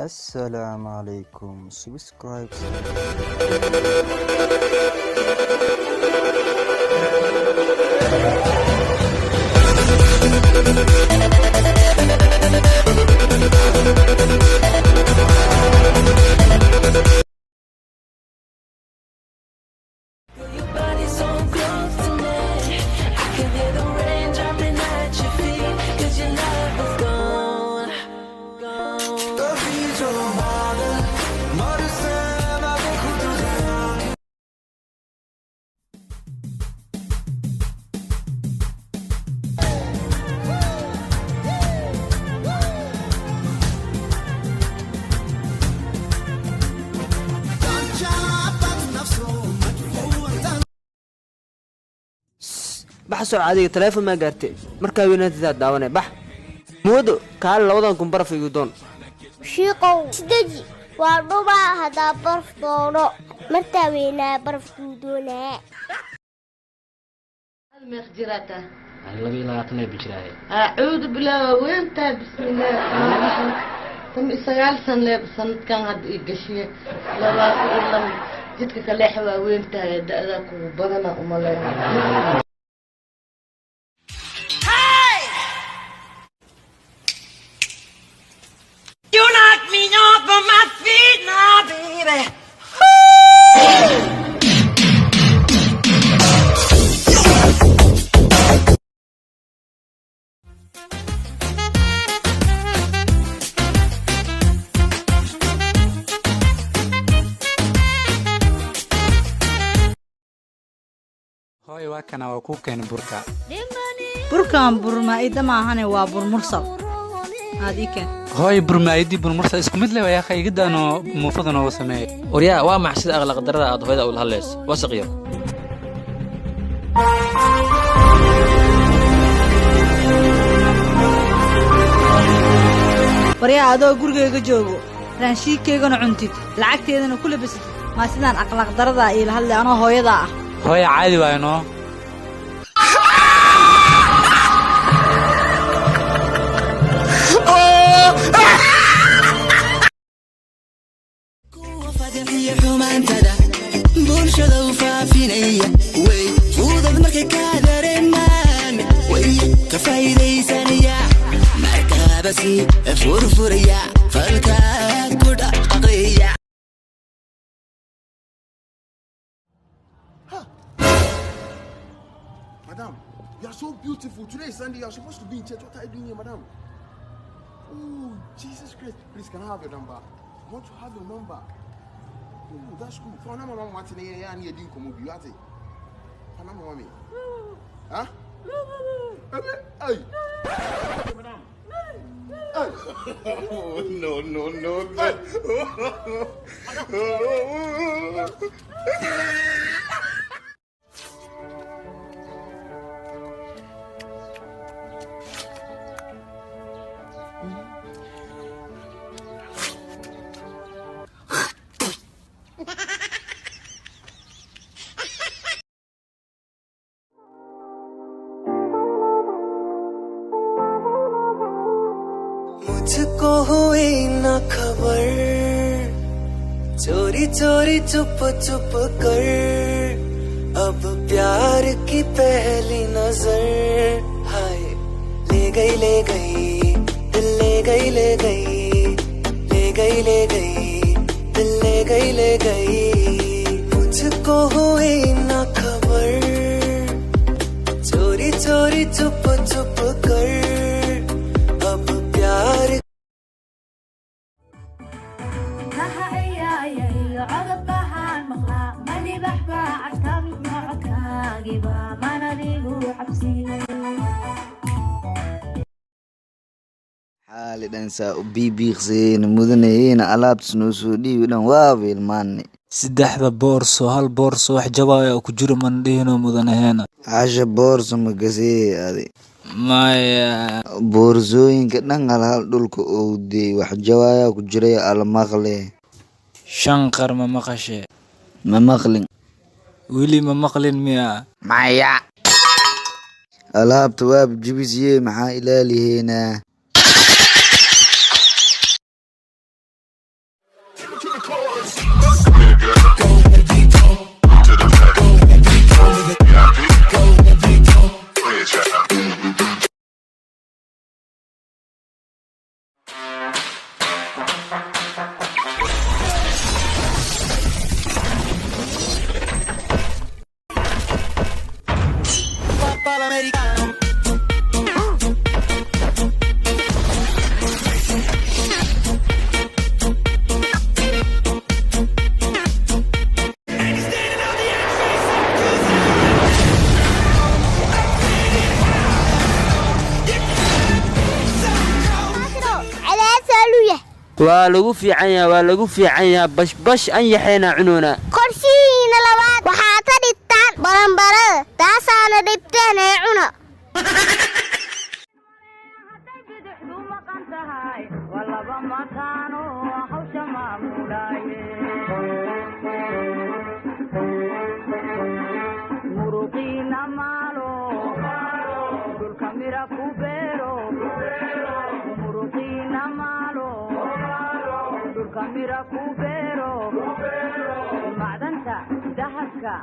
السلام عليكم سبسكرايب بحثوا عادي تليفون ما قرتي مركا وينات ذات داونه بح مودو قال لودان كمبر في يودون شيقو سدجي واربا هذا برف دورو مرتا وينا برف دودونا المخجرته لبي لا تني بجراي أعوذ بالله وين تاب بسم الله تم سجال سنة كان هاد يقشي لا إلا جدك كلاحة وين تاب دأك وبدنا أملا You knock me off of my feet now, baby. هاي واكنا وكوكين بركا بركان برمائدة معهن وابر مرسل هذيك هاي برمايدي برمرسا اسكو مid leh yaa qaygidaano muufadana oo sameeyay وريا waa maxay sida aqlaq darada aad hooyada ul halees wasqiyo waryaa adoo gurigeyga joogo raashinkeygana cuntid lacagteedana ku labisad ma sidaan aqlaq darada ila hadlay anoo hooyada ah hooyo caadi waayno Madam, you are so beautiful. Today is Sunday. You are supposed to be in church. What are you doing here, madam? Oh, Jesus Christ. Please, can I have your number? I want to have your number. Oh, that's cool. For now, mama, what's in here? I need to come with you. What's it? For now, mommy. Huh? Hey. Madam. Hey. Oh, no. मुझको हुई न खबर चोरी चोरी चुप चुप कर अब प्यार की पहली नजर हाय ले गई दिल ले गई दिल ले गई मुझको हुई न खबर चोरी चोरी चुप चुप कर अब प्यार حالي دنسا وبيبيخزين مدنيين alaabtas noo soo dhiibi dhan waa wiilmaanni saddexda boorso hal boorso wax jawaaya ku jiro mandheeno mudanaheena casha boorso ma gasee adi maya boorsooyinka dhan hal dhulka oo deey wax jawaaya ku jiray almaqle shanqar ma maqashe ma maqlin wili ma maqlin miya maya alaabta waa jibisiyey maxaa ilaaliheena waa lagu fiican yahay bash an yaxeena cununa qorshihiina labaad waxaa ka dhigtaan baranbarada taasaana dhibteen ee cuna Kamera kubero, macdanta dahabka